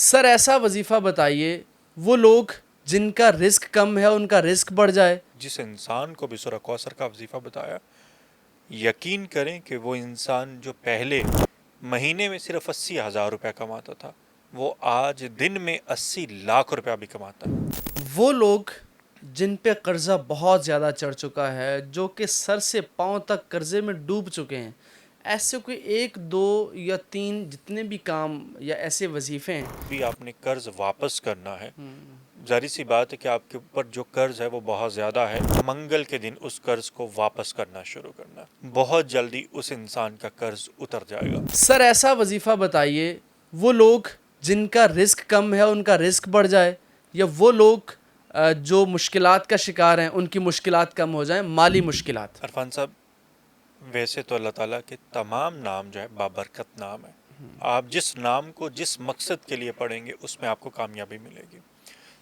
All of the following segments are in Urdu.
سر ایسا وظیفہ بتائیے وہ لوگ جن کا رزق کم ہے ان کا رزق بڑھ جائے. جس انسان کو بھی سورہ کوثر کا وظیفہ بتایا، یقین کریں کہ وہ انسان جو پہلے مہینے میں صرف 80,000 روپے کماتا تھا، وہ آج دن میں 80 لاکھ روپیہ بھی کماتا ہے. وہ لوگ جن پہ قرضہ بہت زیادہ چڑھ چکا ہے، جو کہ سر سے پاؤں تک قرضے میں ڈوب چکے ہیں، ایسے کوئی 1 2 یا 3 جتنے بھی کام یا ایسے وظیفے ہیں. بھی آپ نے قرض واپس کرنا ہے، ظاہر سی بات ہے کہ آپ کے اوپر جو قرض ہے وہ بہت زیادہ ہے. منگل کے دن اس قرض کو واپس کرنا شروع کرنا، بہت جلدی اس انسان کا قرض اتر جائے گا. سر ایسا وظیفہ بتائیے وہ لوگ جن کا رزق کم ہے ان کا رزق بڑھ جائے، یا وہ لوگ جو مشکلات کا شکار ہیں ان کی مشکلات کم ہو جائیں، مالی مشکلات. عرفان صاحب، ویسے تو اللہ تعالیٰ کے تمام نام جو ہے بابرکت نام ہے. آپ جس نام کو جس مقصد کے لیے پڑھیں گے اس میں آپ کو کامیابی ملے گی.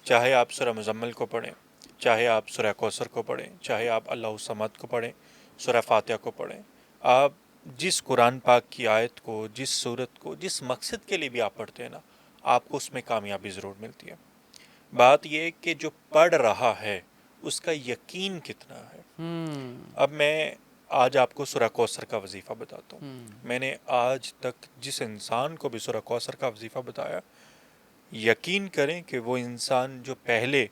چاہے آپ سورہ مزمل کو پڑھیں، چاہے آپ سورہ کوثر کو پڑھیں، چاہے آپ اللہ الصمد کو پڑھیں، سورہ فاتحہ کو پڑھیں، آپ جس قرآن پاک کی آیت کو، جس سورت کو، جس مقصد کے لیے بھی آپ پڑھتے ہیں نا، آپ کو اس میں کامیابی ضرور ملتی ہے. بات یہ کہ جو پڑھ رہا ہے اس کا یقین کتنا ہے. اب میں آج آپ کو سورہ کوثر کا وظیفہ بتاتا ہوں. میں نے آج تک جس انسان کو بھی سورہ کوثر کا وظیفہ بتایا، یقین کریں کہ وہ انسان جو پہلے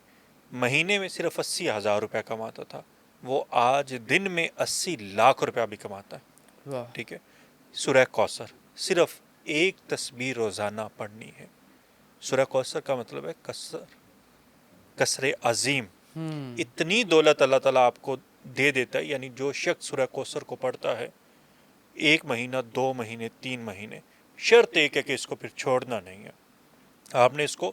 مہینے میں صرف 80,000 روپے کماتا تھا، وہ آج دن میں 80 لاکھ روپیہ بھی کماتا ہے. واہ. ٹھیک ہے. سورہ کوثر صرف ایک تسبیح روزانہ پڑھنی ہے. سورہ کوثر کا مطلب ہے کثر عظیم. اتنی دولت اللہ تعالیٰ آپ کو دے دیتا ہے. یعنی جو شخص سورہ کوثر کو پڑھتا ہے 1 مہینہ، 2 مہینے، 3 مہینے، شرط ایک ہے کہ اس کو پھر چھوڑنا نہیں ہے. آپ نے اس کو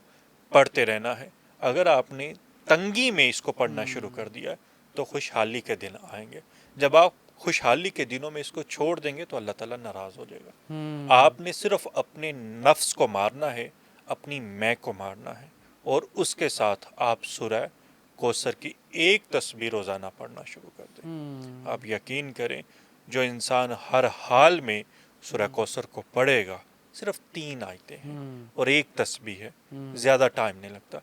پڑھتے رہنا ہے. اگر آپ نے تنگی میں اس کو پڑھنا شروع کر دیا تو خوشحالی کے دن آئیں گے. جب آپ خوشحالی کے دنوں میں اس کو چھوڑ دیں گے تو اللہ تعالیٰ ناراض ہو جائے گا. آپ نے صرف اپنے نفس کو مارنا ہے، اپنی میں کو مارنا ہے، اور اس کے ساتھ آپ سورہ کوثر کی ایک تسبیح روزانہ پڑھنا شروع کر دیں. آپ یقین کریں جو انسان ہر حال میں سورہ کوثر کو پڑھے گا، صرف 3 آیتیں ہیں اور ایک تسبیح ہے، زیادہ ٹائم نہیں لگتا.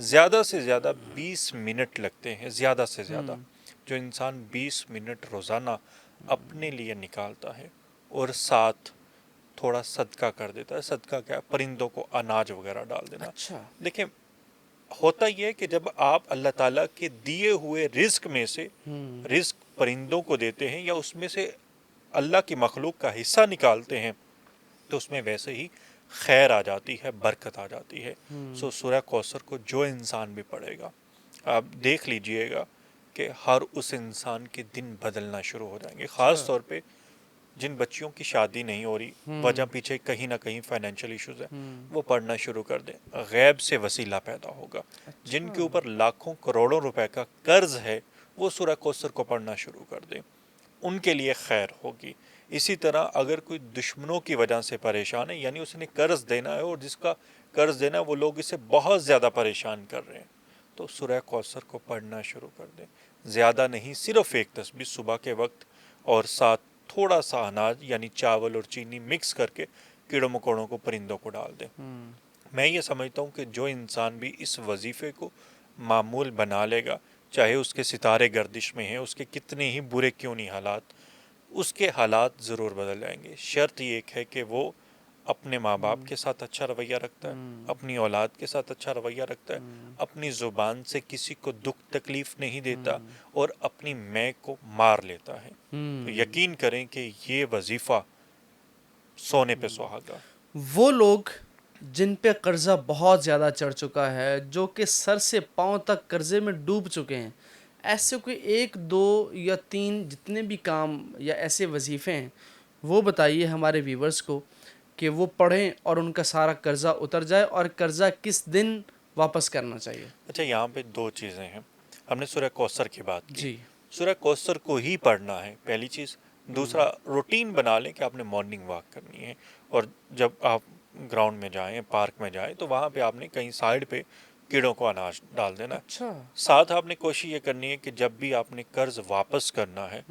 زیادہ سے زیادہ 20 منٹ لگتے ہیں، زیادہ سے زیادہ. جو انسان 20 منٹ روزانہ اپنے لیے نکالتا ہے اور ساتھ تھوڑا صدقہ کر دیتا ہے. صدقہ کیا؟ پرندوں کو اناج وغیرہ ڈال دینا. اچھا. دیکھیں، ہوتا یہ ہے کہ جب آپ اللہ تعالیٰ کے دیے ہوئے رزق میں سے رزق پرندوں کو دیتے ہیں یا اس میں سے اللہ کی مخلوق کا حصہ نکالتے ہیں تو اس میں ویسے ہی خیر آ جاتی ہے، برکت آ جاتی ہے. سو سورہ کوثر کو جو انسان بھی پڑھے گا، آپ دیکھ لیجئے گا کہ ہر اس انسان کے دن بدلنا شروع ہو جائیں گے. خاص طور پہ جن بچیوں کی شادی نہیں ہو رہی، وجہ پیچھے کہیں نہ کہیں فائنینشیل ایشوز ہیں، وہ پڑھنا شروع کر دیں. غیب سے وسیلہ پیدا ہوگا. جن کے اوپر لاکھوں کروڑوں روپے کا قرض ہے، وہ سورہ کوثر کو پڑھنا شروع کر دیں، ان کے لیے خیر ہوگی. اسی طرح اگر کوئی دشمنوں کی وجہ سے پریشان ہے، یعنی اس نے قرض دینا ہے اور جس کا قرض دینا ہے وہ لوگ اسے بہت زیادہ پریشان کر رہے ہیں، تو سورہ کوثر کو پڑھنا شروع کر دیں. زیادہ نہیں، صرف ایک تسبیح صبح کے وقت، اور ساتھ تھوڑا سا اناج یعنی چاول اور چینی مکس کر کے کیڑوں مکوڑوں کو، پرندوں کو ڈال دیں. میں یہ سمجھتا ہوں کہ جو انسان بھی اس وظیفے کو معمول بنا لے گا، چاہے اس کے ستارے گردش میں ہیں، اس کے کتنے ہی برے کیوں نہیں حالات، اس کے حالات ضرور بدل جائیں گے. شرط یہ ایک ہے کہ وہ اپنے ماں باپ کے ساتھ اچھا رویہ رکھتا ہے، اپنی اولاد کے ساتھ اچھا رویہ رکھتا ہے، اپنی زبان سے کسی کو دکھ تکلیف نہیں دیتا، اور اپنی میں کو مار لیتا ہے. تو یقین کریں کہ یہ وظیفہ سونے پہ سہاگا. وہ لوگ جن پہ قرضہ بہت زیادہ چڑھ چکا ہے، جو کہ سر سے پاؤں تک قرضے میں ڈوب چکے ہیں، ایسے کوئی 1 2 یا 3 جتنے بھی کام یا ایسے وظیفے ہیں وہ بتائیے ہمارے ویورز کو کہ وہ پڑھیں اور ان کا سارا قرضہ اتر جائے. اور قرضہ کس دن واپس کرنا چاہیے؟ اچھا، یہاں پہ 2 چیزیں ہیں. ہم نے سورہ کوثر کی بات کی، جی. سورہ کوثر کو ہی پڑھنا ہے، پہلی چیز. دوسرا، روٹین بنا لیں کہ آپ نے مارننگ واک کرنی ہے، اور جب آپ گراؤنڈ میں جائیں، پارک میں جائیں، تو وہاں پہ آپ نے کہیں سائڈ پہ کیڑوں کو اناج ڈال دینا ہے. اچھا. ساتھ آپ نے کوشش یہ کرنی ہے کہ جب بھی آپ نے قرض واپس کرنا ہے،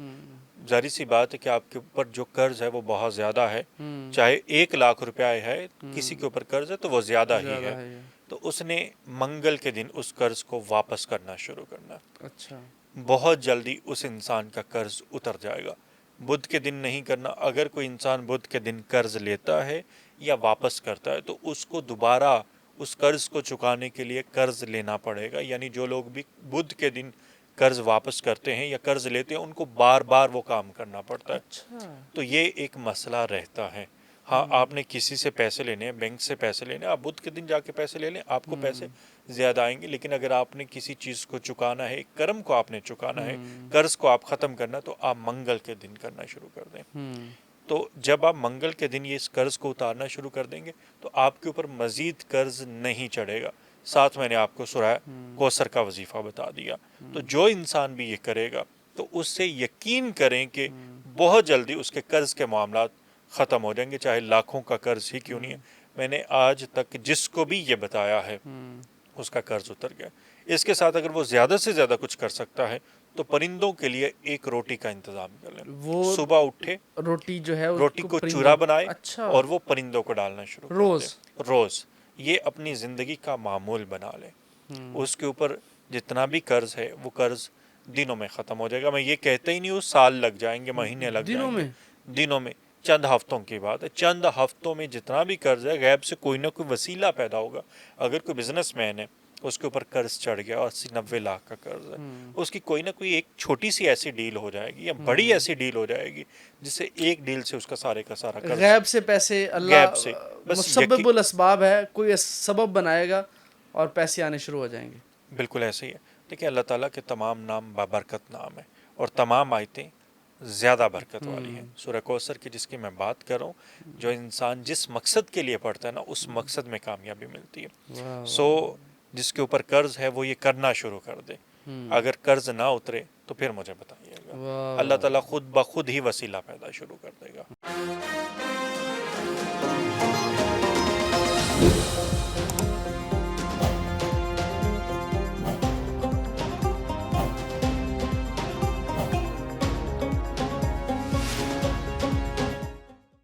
ظاہری سی بات ہے کہ آپ کے اوپر جو قرض ہے وہ بہت زیادہ ہے، ہوں چاہے 1 لاکھ روپیہ ہے، کسی کے اوپر قرض ہے تو وہ زیادہ ہی زیادہ ہے، ہے یہ. تو اس نے منگل کے دن اس قرض کو واپس کرنا شروع کرنا. اچھا. بہت جلدی اس انسان کا قرض اتر جائے گا. بدھ کے دن نہیں کرنا. اگر کوئی انسان بدھ کے دن قرض لیتا ہے یا واپس کرتا ہے تو اس کو دوبارہ اس قرض کو چکانے کے لیے قرض لینا پڑے گا. یعنی جو لوگ بھی بدھ کے دن قرض واپس کرتے ہیں یا قرض لیتے ہیں ان کو بار بار وہ کام کرنا پڑتا ہے. اچھا. تو یہ ایک مسئلہ رہتا ہے. ہاں آپ نے کسی سے پیسے لینے ہیں، بینک سے پیسے لینے ہیں، آپ بدھ کے دن جا کے پیسے لے لیں، آپ کو پیسے زیادہ آئیں گے. لیکن اگر آپ نے کسی چیز کو چکانا ہے، کرم کو آپ نے چکانا ہے، قرض کو آپ ختم کرنا، تو آپ منگل کے دن کرنا شروع کر دیں. تو جب آپ منگل کے دن یہ اس قرض کو اتارنا شروع کر دیں گے تو آپ کے اوپر مزید قرض نہیں چڑھے گا. ساتھ میں نے آپ کو سورہ کوثر کا وظیفہ بتا دیا. تو جو انسان بھی یہ کرے گا تو اس سے یقین کریں کہ بہت جلدی اس کے قرض کے معاملات ختم ہو جائیں گے، چاہے لاکھوں کا قرض ہی کیوں نہیں ہے. میں نے آج تک جس کو بھی یہ بتایا ہے اس کا قرض اتر گیا. اس کے ساتھ اگر وہ زیادہ سے زیادہ کچھ کر سکتا ہے تو پرندوں کے لیے ایک روٹی کا انتظام کر لیں. وہ صبح اٹھے، روٹی جو ہے اس روٹی کو پرندوں. چورا بنائے اچھا. اور وہ پرندوں کو ڈالنا شروع کر روز. دے روز. یہ اپنی زندگی کا معمول بنا لے. اس کے اوپر جتنا بھی قرض ہے وہ قرض دنوں میں ختم ہو جائے گا. میں یہ کہتا ہی نہیں ہوں سال لگ جائیں گے، مہینے لگ دنوں جائیں گے. میں. دنوں میں، چند ہفتوں کی بات ہے. چند ہفتوں میں جتنا بھی قرض ہے غیب سے کوئی نہ کوئی وسیلہ پیدا ہوگا. اگر کوئی بزنس مین ہے اس کے اوپر قرض چڑھ گیا، 80-90 لاکھ کا قرض ہے، اس کی کوئی نہ کوئی ایک چھوٹی سی ایسی ڈیل ہو جائے گی یا بڑی ایسی ڈیل ہو جائے گی جس سے ایک ڈیل سے اس کا سارے کا سارا قرض غیب سے پیسے اللہ غیب سے بس مسبب الاسباب ہے، کوئی سبب بنائے گا اور پیسے آنے شروع ہو جائیں گے. بالکل ایسے ہی ہے. دیکھیں اللہ تعالیٰ کے تمام نام بابرکت نام ہیں اور تمام آیتیں زیادہ برکت والی ہیں. سورہ کوثر کی جس کی میں بات کر رہا ہوں، جو انسان جس مقصد کے لیے پڑھتا ہے نا اس مقصد میں کامیابی ملتی ہے. سو جس کے اوپر قرض ہے وہ یہ کرنا شروع کر دے. اگر قرض نہ اترے تو پھر مجھے بتائیے گا. اللہ تعالیٰ خود بخود ہی وسیلہ پیدا شروع کر دے گا.